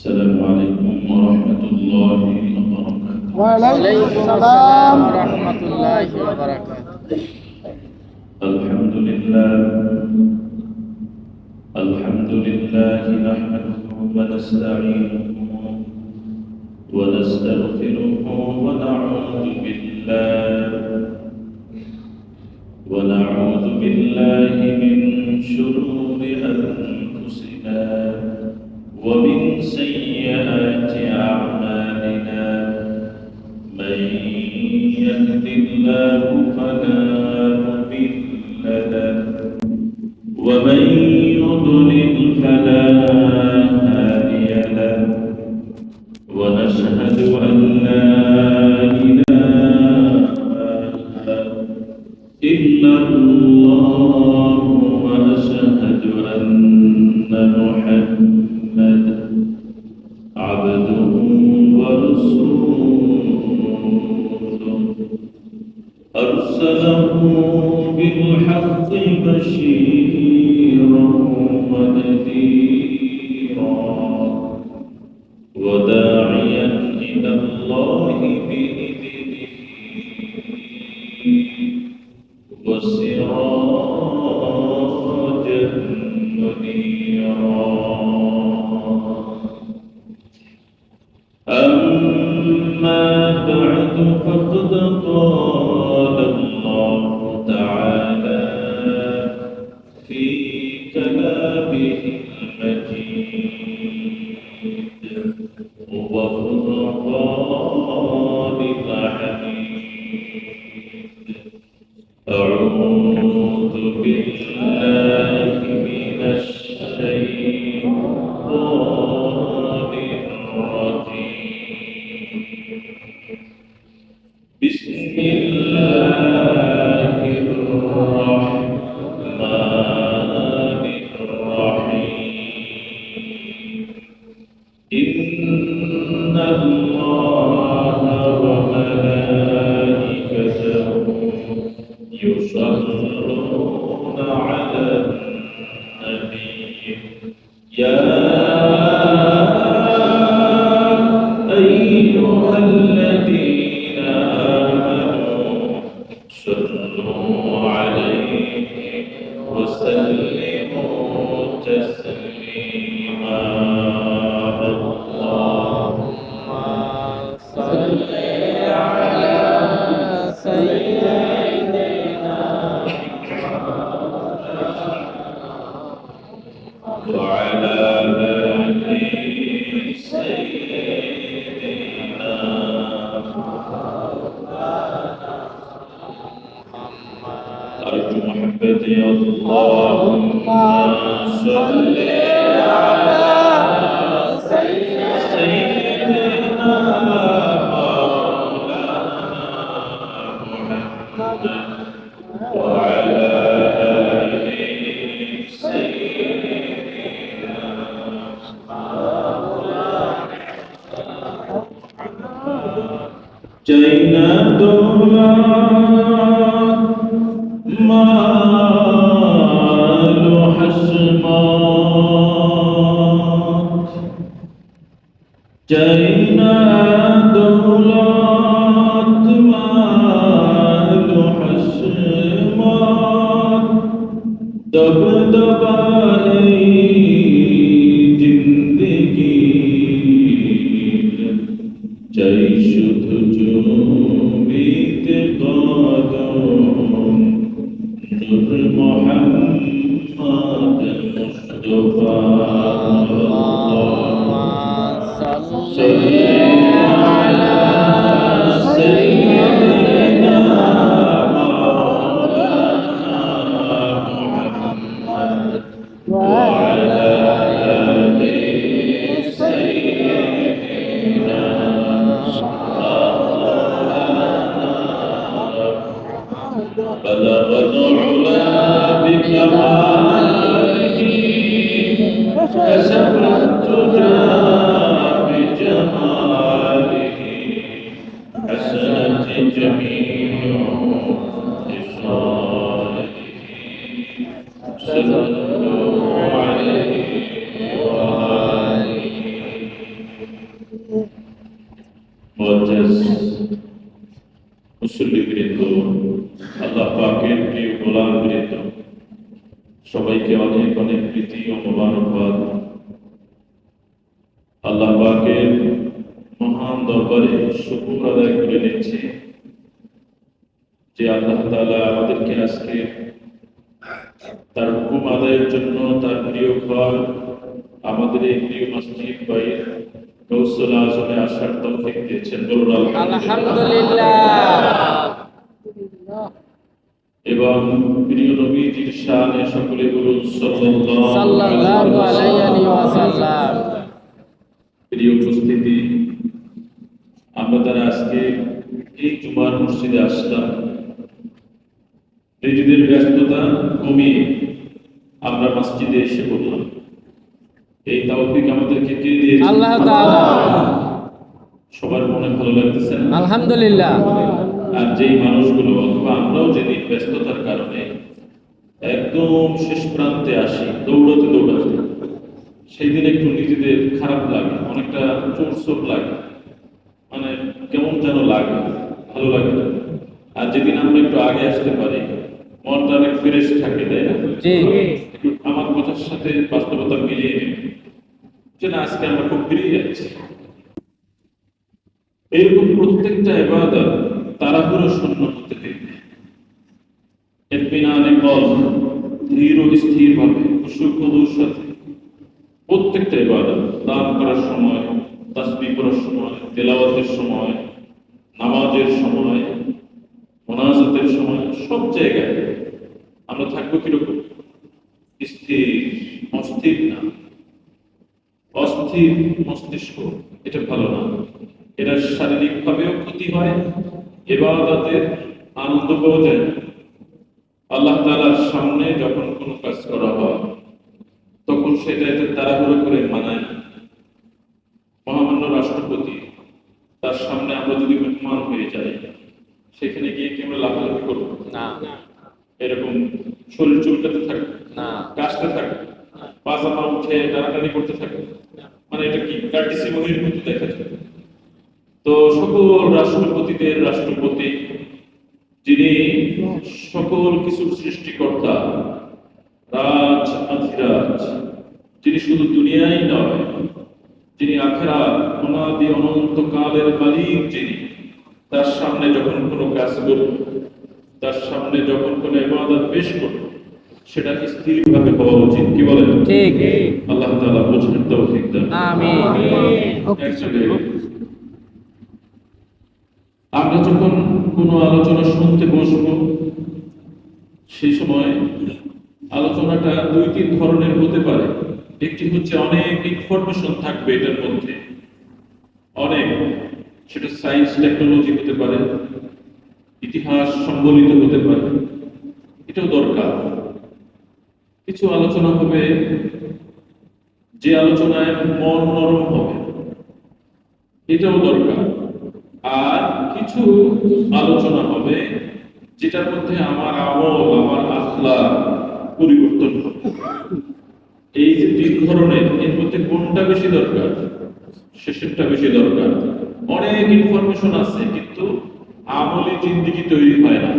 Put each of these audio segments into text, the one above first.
السلام عليكم ورحمة الله وبركاته. وعليكم السلام ورحمة الله وبركاته. الحمد لله نحمده ونستعينه ونستغفره ونعوذ بالله من شرور أنفسنا ومن سيئات أعمالنا. من يهد الله فلا مضل له ومن يضلل فلا هادي له. ونشهد أن لا إله إلا الله وأشهد أن محمدا عبده ورسوله أرسله بالحق بشيرا ونذيرا وداعيا إلى الله بإذنه وسراجا منيرا. أما بعد فقد قال الله تعالى في كلامه المجيد وفرقان الحميد. أعوذ بالله من الشيطان الرجيم. بسم الله الرحمن الرحيم. إن الله وملائكته يصلون على النبي يا أيها الذين آمنوا صلوا عليه وسلموا تسليما. اللهم صل على سيدنا وعلى آل سيدنا أرجو محبتي. اللهم صل على سيدنا محمد وعلى آل سيدنا جينا دولا مال حسمات جينا دولات مال حسمات دبدبائی जिंदगी চাই শুধু জমিতে কদম নূর মুহাম্মদ মুস্তাফা। সাল্লি আলা সাইয়্যিদিনা মাওলানা মুহাম্মদ ওয়া আলা আলি সাইয়্যিদিনা بلغ العلا بكماله كشف الدجى بجماله حسنت جميع خصاله. صلوا عليه وآله আল্লাহ পাকের মহান দরবারে শুকর আদায় করে নিচ্ছি যে আল্লাহ তাআলা আমাদেরকে আজকে তার হুকুম আদায়ের জন্য তার প্রিয় ঘর আমাদের এই প্রিয় মসজিদ বাইর গৌসুল আজমে আসার তৌফিক দিয়েছেন। বলুন আলহামদুলিল্লাহ। এবং প্রিয় নবীজির শানে সকলে বলুন সাল্লাল্লাহু আলাইহি ওয়াসাল্লাম। প্রিয় উপস্থিতি, আমরা তারা আজকে এই জুমার মসজিদে আসলাম নিজেদের ব্যস্ততা কমিয়ে আমরা মসজিদে এসে পড়লাম। এই তৌফিক আমাদেরকে কে দিয়েছেন? আল্লাহ তাআলা। সবার মনে ভালো লাগতেছে না? আলহামদুলিল্লাহ। আর যেই মানুষগুলো অথবা আমরাও যেদিন ব্যস্ততার কারণে একদম শেষ প্রান্তে আসি দৌড়াতে দৌড়াতে, সেই দিন একটু নিজেদের খারাপ লাগে, অনেকটা চোট লাগে, মানে কেমন যেন লাগে, ভালো লাগে না। আর যেদিন আমরা একটু আগে আসতে পারি মনটা অনেক ফ্রেশ থাকে, তাই না? একটু আমার কথার সাথে বাস্তবতা মিলিয়ে নিন যে না, আজকে আমরা খুব বেরিয়ে যাচ্ছি। এরকম প্রত্যেকটা ইবাদত তাড়াহুড়ো শূন্য হতে দিন, ইতমিনানে কলব, ধীর ও স্থির ভাবে খুশু খুদুর সাথে প্রত্যেকটা ইবাদত, দান করার সময়, তাসবিহ করার সময়, তেলাওয়াতের সময়, নামাজের সময়, মুনাজাতের সময়, সব জায়গায় আমরা থাকবো কিরকম? স্থির, অস্থির না। অস্থির মস্তিষ্ক এটা ভালো না, এটা শারীরিকভাবেও ক্ষতি হয়, ইবাদতের আনন্দ পাওয়া যায় না। আল্লাহ তাআলার সামনে যখন কোনো কাজ করা হয় তখন সেটা এতে তাড়াহুড়ো করে মানায় না। মহামান্য রাষ্ট্রপতি, তার সামনে আমরা যদি মেহমান হয়ে যাই, সেখানে গিয়ে কি আমরা লাফালাফি করবো? না। এরকম শরীর চুলকাতে থাকবে, না। কাশতে থাকবে, পাজামা উঠে টানাটানি করতে থাকবে, মানে এটা কি কার্টিসি মহির মতো দেখা যায়। তো সকল রাষ্ট্রপতিদের রাষ্ট্রপতি, যিনি সকল কিছুর সৃষ্টিকর্তা, রাজ আধিরাজ, যিনি শুধু দুনিয়াই নয়, যিনি আখিরাত অনাদি অনন্ত কালের মালিক, যিনি তার সামনে যখন কোনো কাজ করব, তার সামনে যখন কোনো ইবাদত পেশ করব, সেটা স্থিরভাবে হওয়া উচিত। কি বলেন? ঠিক। আল্লাহ তাআলা বোঝার তৌফিক দান। আমিন। আমরা যখন কোনো আলোচনা শুনতে বসবো, সেই সময় আলোচনাটা দুই তিন ধরনের হতে পারে। একটি হচ্ছে অনেক ইনফরমেশন থাকবে এটার মধ্যে, অনেক, সেটা সায়েন্স টেকনোলজি হতে পারে, ইতিহাস সম্বলিত হতে পারে, এটাও দরকার। কিছু আলোচনা হবে যে আলোচনায় মন নরম হবে, এটাও দরকার। আর কিছু আলোচনা হবে যেটার মধ্যে আমার আমল, আমার আখলাক পরিবর্তন হবে। এই যে তিন ধরনের, এর মধ্যে কোনটা বেশি দরকার? শেষেরটা বেশি দরকার। অনেক ইনফরমেশন আছে কিন্তু আমলি জিন্দেগি তৈরি হয় না,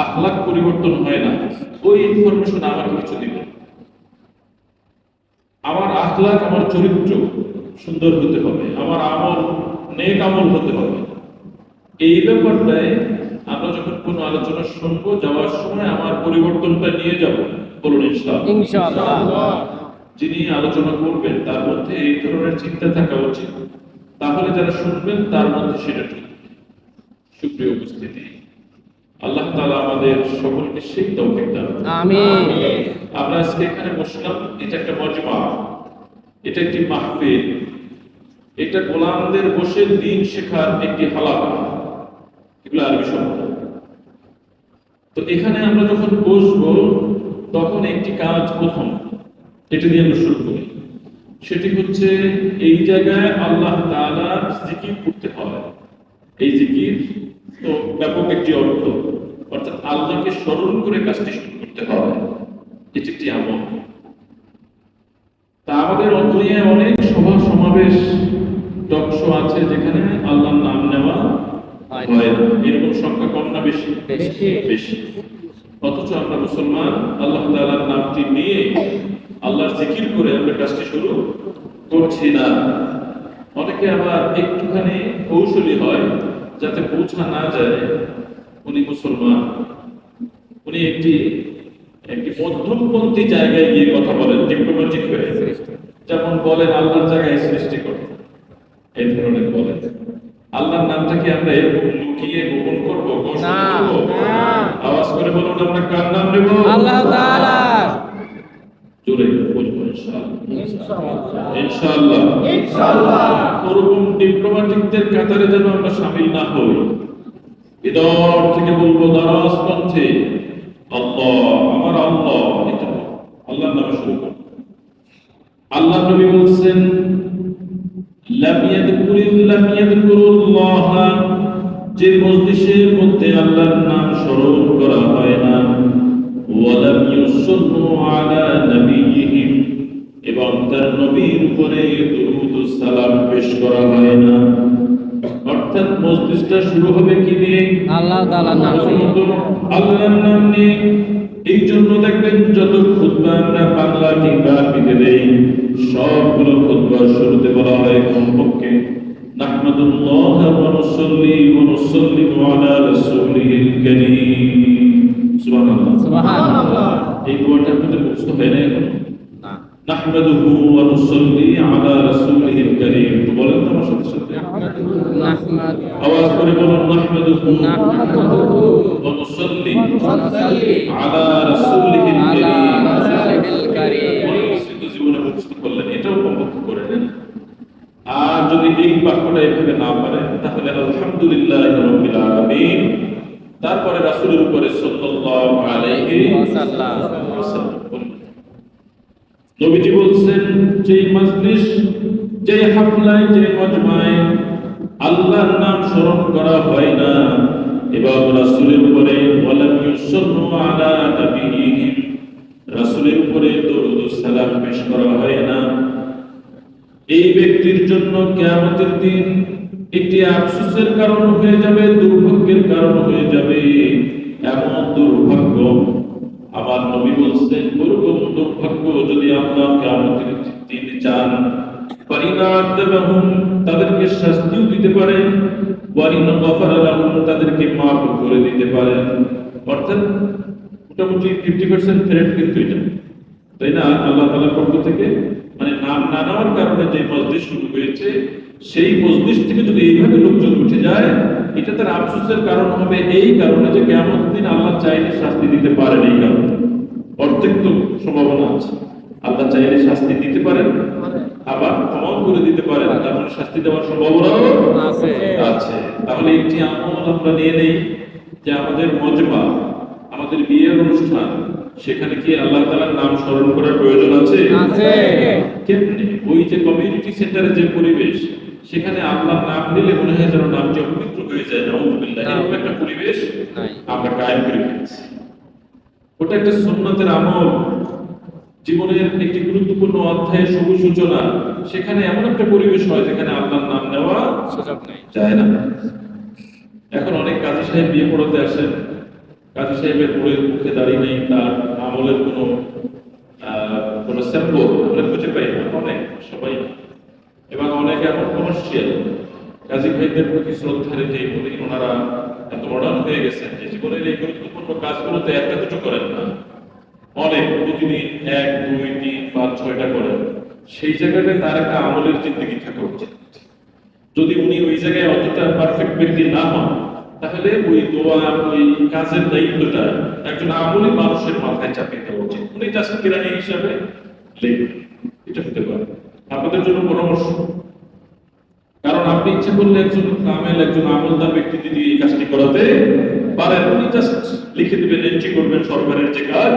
আখলাক পরিবর্তন হয় না। ওই ইনফরমেশন আমাকে কিছু দিবে। আমার আখলাক, আমার চরিত্র সুন্দর হতে হবে, আমার আমল নেক আমল হতে হবে। এই ব্যাপারটাই আমরা যখন কোনো আলোচনা শুনবো, যাওয়ার সময় আমার পরিবর্তনটা নিয়ে যাব। বলুন ইনশাআল্লাহ। যিনি আলোচনা করবেন তার মধ্যে এই ধরনের চিন্তা থাকা উচিত, তাহলে যারা শুনবেন তার মধ্যে সেটা ঠিক। সুপ্রিয় উপস্থিতি, আল্লাহ তাআলা আমাদের সকলকে সেই তৌফিক দান করুন। আমিন। আমরা আজকে এখানে বসলাম, এটা একটা মজমা, এটা একটি মাহফিল, এটা গোলামদের বসে দিন শেখার একটি হালাকা, এগুলো আরবি শব্দ। তো এখানে আমরা যখন বসবো তখন একটি কাজ প্রথম, এটা দিয়ে আমরা শুরু করি। সেটি হচ্ছে এই জায়গায় আল্লাহ তাআলার জিকির করতে হয়। এই জিকির তো ব্যাপক একটি অর্থ, অর্থাৎ আল্লাহকে স্মরণ করে কাজটি শুরু করতে হয়। এটি একটি আমল। তা আমাদের দুনিয়ায় অনেক সভা সমাবেশ, টক শো আছে যেখানে আল্লাহর নাম নেওয়া হয় না। এরকম সংখ্যা কম না বেশি? বেশি। অথচ আমরা মুসলমান আল্লাহ তাআলার নামটি নিয়ে আল্লাহর জিকির করে আমরা কাজটি শুরু করছি না। অনেকে আবার একটুখানি কৌশলী হয়, যাতে বোঝা না যায় উনি মুসলমান। উনি একটি একটি মধ্যমপন্থী জায়গায় গিয়ে কথা বলেন, ডিপ্লোম্যাটিক হয়ে, যেমন বলেন আল্লাহর জায়গায় সৃষ্টি করে, এই ধরনের বলেন। আল্লাহর নামটা কি আমরা এরকম লুকিয়ে গোপন করবো, ঘোষণা না, করবো? না। আওয়াজ করে বলুন, আমরা কার নাম নেব? আল্লাহ তাআলা। জোরে বলবো ইনশাআল্লাহ। ইনশাআল্লাহ। ওরকম ডিপ্লোম্যাটিকদের কাতারে যেন আমরা শামিল না হই। হৃদয় থেকে বলবো দারাজ কণ্ঠে, আল্লাহ, আমার আল্লাহ, এটা আল্লাহর নামে শুরু করব। আল্লাহ নবী বলছেন, লাম ইয়াযকুরুল্লাহ, যে মজলিসের মধ্যে আল্লাহর নাম স্মরণ করা হয় না, ওয়ালাম ইউসাল্লু আলা নবিয়িহিম, এবং তার নবীর উপরে দুরূদ ও সালাম পেশ করা হয় না। অর্থাৎ মজলিসটা শুরু হবে কি দিয়ে? আল্লাহ তাআলার নাম নিয়ে। আল্লাহর নাম নিয়ে। এই জন্য দেখবেন যত খুতবা আমরা বাংলা কিংবা আরবিতে দেই, সবগুলো খুতবার শুরুতে বলা হয় কমপক্ষে নাহমাদুল্লাহ ওয়া নুসাল্লি ওয়া নুসাল্লিমু আলা রাসূলিল কারীম। সুবহানাল্লাহ। সুবহানাল্লাহ। এই দোয়াটার মধ্যে মুখস্থ হয় না এখন? না। নাহমাদুহু ওয়া নুসাল্লি আলা রাসূলিল কারীম। তো বলেন তো আমার সাথে সাথে, নাহমাদ আওয়াজ করে বলুন, নাহমাদুহু নাহমাদুহু ওয়া নুসাল্লি ওয়া নুসাল্লি আলা রাসূলিল আলা কারীম। রাসূলিল কারীম। পরিচিত জীবনে মুখস্থ করলেন, এটাও কমপক্ষে করে নেন। আর যদি এই বাক্যটা এভাবে না পারেন, তাহলে আলহামদুলিল্লাহি রাব্বিল আলামিন, তারপরে রাসূলের উপরে সাল্লাল্লাহু আলাইহি ওয়াসাল্লাম। ওয়াসাল্লাম বলুন। নবীজি বলছেন, যেই মজলিস, যে হাফলায়, যে মজমায় আল্লাহর নাম স্মরণ করা হয় না এবং রাসূলের উপরে ওয়ালাম ইউসাল্লু আলা নবিয়িহিম, রাসূলের উপরে দরুদ ও সালাম পেশ করা হয় না, এই ব্যক্তির জন্য কিয়ামতের দিন একটি আফসোসের কারণ হয়ে যাবে, দুর্ভাগ্যের কারণ হয়ে যাবে। এমন দুর্ভাগ্য, আমার নবী বলছেন, ওরকম দুর্ভাগ্য যদি আল্লাহ কিয়ামতের দিন চান, ফাইনা আযাবাহুম, তাদেরকে শাস্তিও দিতে পারেন, ওয়াইনা গফারা লাহুম, তাদেরকে মাফ করে দিতে পারেন। অর্থাৎ মোটামুটি 50% থ্রেট কিন্তু এটা, তাই না? আল্লাহ তাআলার পক্ষ থেকে, মানে নাম না নেওয়ার কারণে যে মজলিস শুরু হয়েছে, সেই মজলিস থেকে যদি এইভাবে লোকজন উঠে যায়, এটা তার আফসোসের কারণ হবে, এই কারণে যে কিয়ামতের দিন আল্লাহ চাইলে শাস্তি দিতে পারেন। এই কারণে অর্ধেক তো সম্ভাবনা আছে, আল্লাহ চাইলে শাস্তি দিতে পারেন, আবার ক্ষমাও করে দিতে পারেন, তার মানে শাস্তি দেওয়ার সম্ভাবনাও আছে। আছে। তাহলে একটি আমল আমরা নিয়ে নেই, যে আমাদের মজমা, আমাদের বিয়ের অনুষ্ঠান, সেখানে কি আল্লাহ তাআলার নাম স্মরণ করার প্রয়োজন আছে? আছে। কেমনে? ওই যে কমিউনিটি সেন্টারে যে পরিবেশ, সেখানে আল্লাহর নাম নিলে মনে হয় যেন নামটি অপবিত্র হয়ে যায়। নাউযুবিল্লাহ, এরকম একটা পরিবেশ নাই। আমরা কায়েম করে ফেলেছি। ওটা একটা সুন্নতের আমল, জীবনের একটি গুরুত্বপূর্ণ অধ্যায়ের শুভ সূচনা। সেখানে এমন একটা পরিবেশ হয় যেখানে আল্লাহর নাম নেওয়া সুযোগ নেই। যায় না। এখন অনেক কাজী সাহেব বিয়ে পড়াতে আসেন, কাজী সাহেবের মুখে দাঁড়িয়ে নেই, তার আমলের কোনো স্যাম্পল আমরা খুঁজে পাই না, অনেক সবাই। এবং অনেক এমন কমার্শিয়াল, কাজী ভাইদের প্রতি শ্রদ্ধা রেখে উনি, ওনারা এত মডার্ন হয়ে গেছেন যে জীবনের এই গুরুত্বপূর্ণ কাজগুলোতে একটা দুটো করেন না, অনেক, প্রতিদিন 1, 2, 3, 5, 6টা করেন। সেই জায়গাটায় তার একটা আমলের জিন্দেগি থাকা উচিত। যদি উনি ওই জায়গায় অতটা পারফেক্ট ব্যক্তি না হন, তাহলে ওই দোয়া, ওই কাজের দায়িত্বটা একজন আমলি মানুষের মাথায় চাপিয়ে দেওয়া উচিত। উনি জাস্ট কিরানি হিসাবে লিখবেন, এটা হতে পারে। আপনাদের জন্য পরামর্শ, কারণ আপনি ইচ্ছা করলে একজন কামেল, একজন আমলদার ব্যক্তি দিয়ে এই কাজটি করাতে পারেন। উনি জাস্ট লিখে দিবেন, এন্ট্রি করবেন, সরকারের যে কাজ,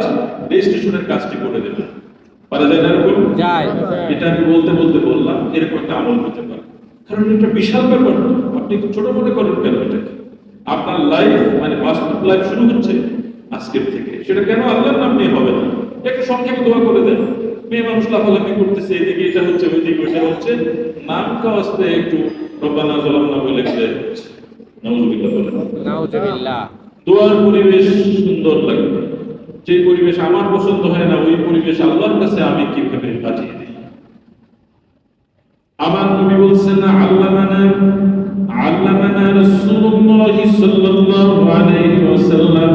রেজিস্ট্রেশনের কাজটি করে দেবেন। পারা যায় না এরকম? যায়। এটা আমি বলতে বলতে বললাম, এরকম একটা আমল হতে পারে। কারণ এটা বিশাল ব্যাপার, আপনি ছোট মনে করেন কেন? এটা আপনার লাইফ, মানে বাস্তব লাইফ শুরু হচ্ছে আজকের থেকে। সেটা কেন আল্লাহর নাম নিয়ে হবে না? একটু সংক্ষেপে দোয়া করে দেন। মেয়ে মানুষ লাফালাফি করতেছে, এদিকে এটা হচ্ছে, ওইদিকে ওইটা হচ্ছে, নাম কাওয়াজতে একটু রব্বানা যালামনা বলে ফেলে হচ্ছে। নাউযুবিল্লাহ বলেন। নাউযুবিল্লাহ। দোয়ার পরিবেশ সুন্দর লাগবে। যে পরিবেশ আমার পছন্দ হয় না, ওই পরিবেশ আল্লাহর কাছে আমি কিভাবে পাঠিয়ে দিই? আমার নবী বলছেন আল্লামানা রাসূলুল্লাহ সাল্লাল্লাহু আলাইহি ওয়াসাল্লাম,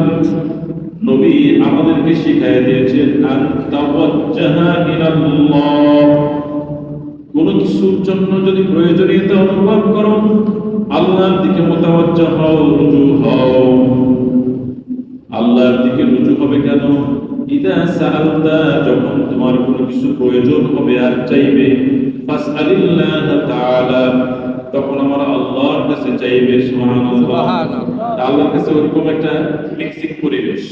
নবী আমাদেরকে শিখিয়ে দিয়েছেন আন তাওয়াজ্জাহা ইলাল্লাহ, কোন কিছুর জন্য যদি প্রয়োজনীয়তা অনুভব করো আল্লাহর দিকে মুতাওয়াজ্জিহ হও, রুজু হও। আল্লাহর দিকে রুজু হবে কেন? ইদা সাআলতা, যখন তোমার কোনো কিছু প্রয়োজন হবে আর চাইবে, ফাসআলিল্লাহ তাআলা, তখন আমরা আল্লাহর কাছে চাইবে। সুবহানাল্লাহ। আল্লাহর কাছে ওরকম একটা মিক্সিং পরিবেশ,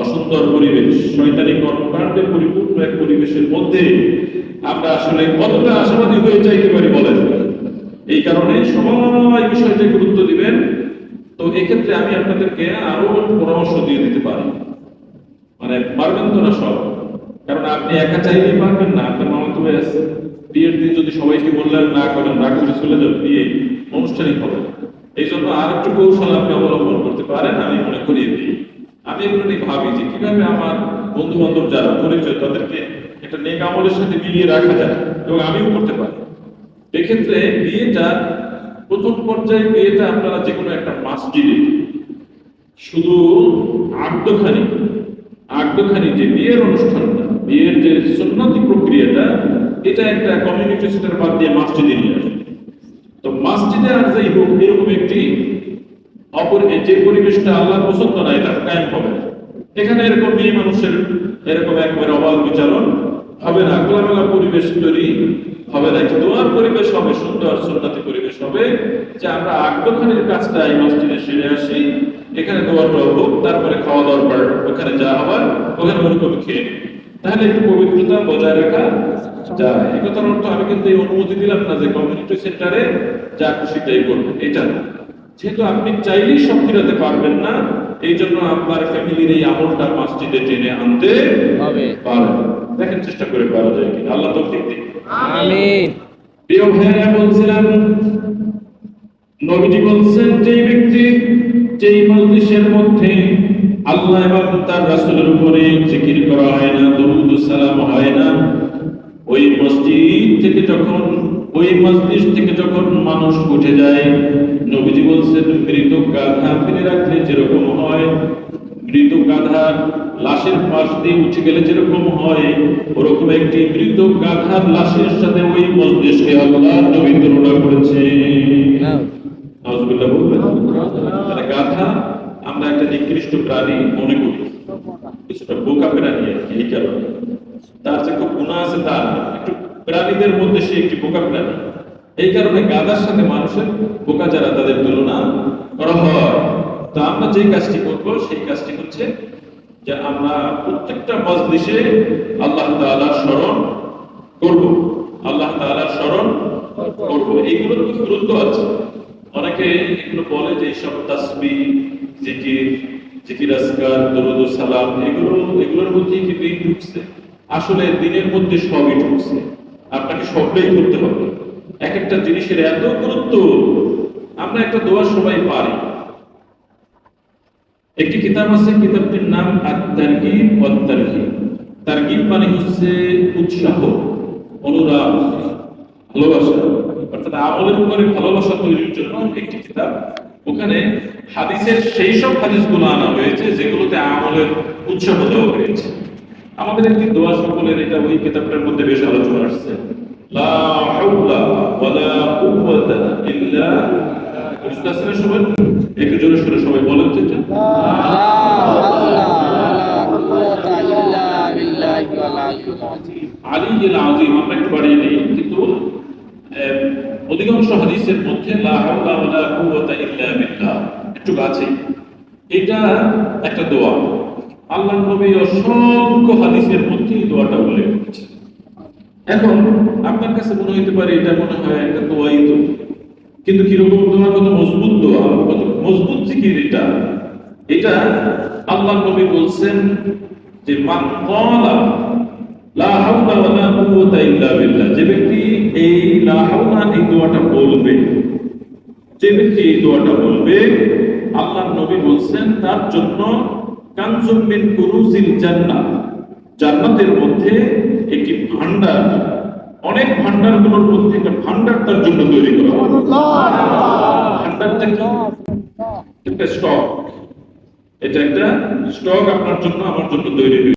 অসুন্দর পরিবেশ, শয়তানি কর্মকাণ্ডে পরিপূর্ণ এক পরিবেশের মধ্যে আমরা আসলে কতটা আশাবাদী হয়ে যাইতে পারি বলেন? এই কারণে সবাই বিষয়টাকে গুরুত্ব দিবেন। তো এক্ষেত্রে আমি আপনাদেরকে আরো পরামর্শ দিয়ে দিতে পারি, মানে পারবেন তো না সব, কারণ আপনি একা চাইলেই পারবেন না। আপনার মামাতো ভাই আছে, বিয়ের দিন যদি সবাইকে বললেন না করেন, রাগ করে চলে যাবে, বিয়ে অনুষ্ঠানিক হবে। এই জন্য আর একটু কৌশল আপনি অবলম্বন করতে পারেন। আমি মনে করি আমি এগুলো নিয়ে ভাবি যে কিভাবে আমার বন্ধু বান্ধব যারা পরিচয় তাদেরকে একটা নেক আমলের সাথে মিলিয়ে রাখা যায় এবং আমিও করতে পারি। এক্ষেত্রে বিয়েটা প্রথম পর্যায়ে বিয়েটা আপনারা যে কোনো একটা মসজিদে শুধু আগ্ধখানি যে বিয়ের অনুষ্ঠানটা, বিয়ের যে সুন্নতি প্রক্রিয়াটা, এটা একটা কমিউনিটি সেন্টার বাদ দিয়ে মসজিদে নিয়ে আসে। তো মসজিদে আর যাই হোক এরকম একটি যে পরিবেশটা আল্লাহ পছন্দ না, এটা কায়েম হবে না। এখানে এরকম মেয়ে মানুষের এরকম একবারে অবাধ বিচারণ হবে না, খোলামেলা পরিবেশ তৈরি হবে না। একটি দোয়ার পরিবেশ হবে, সুন্দর সুন্নতি পরিবেশ হবে, যে আমরা আগ্রখানির কাজটা এই মসজিদে সেরে আসি, এখানে দোয়াটা হোক, তারপরে খাওয়া দাওয়ার পর ওখানে যা হবার ওখানে ওরকম খেয়ে নিই। তাহলে একটু পবিত্রতা বজায় রাখা যায়। এই কথার অর্থ আমি কিন্তু এই অনুমতি দিলাম না যে কমিউনিটি সেন্টারে যা খুশি তাই করবেন, এটা না। যেহেতু আপনি চাইলেই সব ফিরাতে পারবেন না, এই জন্য আপনার ফ্যামিলির এই আমলটা মসজিদে টেনে আনতে হবে। দেখেন চেষ্টা করে পারা যায় কিনা, আল্লাহ তৌফিক দিন। আমিন। প্রিয় ভাইরা, বলছিলাম নবীজি বলছেন যেই ব্যক্তি যেই মজলিসের মধ্যে আল্লাহ এবং তার রাসূলের উপরে জিকির করা হয় না, দরুদ ও সালাম হয় না, ওই মজলিস থেকে যখন মানুষ উঠে যায়, নবীজি বলছেন মৃত গাধা ফেলে রাখলে যেরকম হয়, মৃত গাধা লাশের পাশ দিয়ে উঠে গেলে যেরকম হয়, ওরকম একটি মৃত গাধার লাশের সাথে ওই মজলিসকে আল্লাহ নবী তুলনা করেছে। নাউজুবিল্লাহ বলবেন। তাহলে গাধা আমরা একটা নিকৃষ্ট প্রাণী মনে করি, কিছুটা বোকা প্রাণী আর কি। এই কারণে তার যে খুব গুনাহ আছে তা একটু প্রাণীদের মধ্যে সে একটি বোকা প্রাণী। এই কারণে গাধার সাথে মানুষের বোকা যারা তাদের তুলনা করা হয়। তো আমরা যে কাজটি করবো সেই কাজটি হচ্ছে যে আমরা প্রত্যেকটা মজলিসে আল্লাহ তাআলার স্মরণ করব, আল্লাহ তাআলার স্মরণ করব। এইগুলোর কি গুরুত্ব আছে? অনেকে এগুলো বলে যে এইসব তাসবিহ, জিকির আজকার, দরুদ ও সালাম এগুলোর মধ্যে কি দিন ঢুকছে? আসলে দিনের মধ্যে সবই ঢুকছে, আপনাকে সবটাই করতে হবে। এক একটা জিনিসের এত গুরুত্ব। আমরা একটা দোয়া সবাই পারি। একটি কিতাব আছে, কিতাবটির নাম আত-তারগীব ওয়াত তারহীব। তারগীব মানে হচ্ছে উৎসাহ, অনুরাগ, ভালোবাসা, অর্থাৎ আমলের উপরে ভালোবাসা তৈরির জন্য একটি কিতাব। ওখানে হাদিসের সেই সব হাদিসগুলো আনা হয়েছে যেগুলোতে আমলের উৎসাহ দেওয়া হয়েছে। আমাদের একটি দোয়া সকলের, এটা ওই কিতাবটার মধ্যে বেশ আলোচনা আসছে। লা হাওলা ওয়ালা কুওয়াতা ইল্লা বিল্লাহ। সবাই একটু জোরে সুরে সবাই বলেন তো এটা। লা হাওলা ওয়ালা কুওয়াতা ইল্লা বিল্লাহি ওয়াল আলিয়্যিল আযীম। আলিয়্যিল আযীম আমরা একটু বাড়িয়ে নেই, কিন্তু অধিকাংশ হাদিসের মধ্যে লা হাওলা ওয়ালা কুওয়াতা ইল্লা বিল্লাহ একটু আছে। এটা একটা দোয়া, আল্লাহর নবী অসংখ্য হাদিসের মধ্যে এই দোয়াটা উল্লেখ করেছেন। এখন আপনার কাছে মনে হতে পারে এটা মনে হয় একটা দোয়াই তো, কিন্তু কিরকম দোয়া, কত মজবুত দোয়া, কত মজবুত জিকির এটা আল্লাহর নবী বলছেন যে মান ক্বালা লা হাওলা ওয়ালা কুওয়াতা ইল্লা বিল্লাহ, যে ব্যক্তি এই লা হাওলা এই দোয়াটা বলবে, আল্লাহর নবী বলছেন তার জন্য কানজুম মিন কুরুজিল জান্নাহ, জান্নাতের মধ্যে একটি ভান্ডার অনেক ভান্ডারগুলোর মধ্যে একটা ভান্ডার তার জন্য তৈরি করা হবে। ভান্ডারটা কি? একটা স্টক। এটা একটা স্টক আপনার জন্য আমার জন্য তৈরি হয়েছে।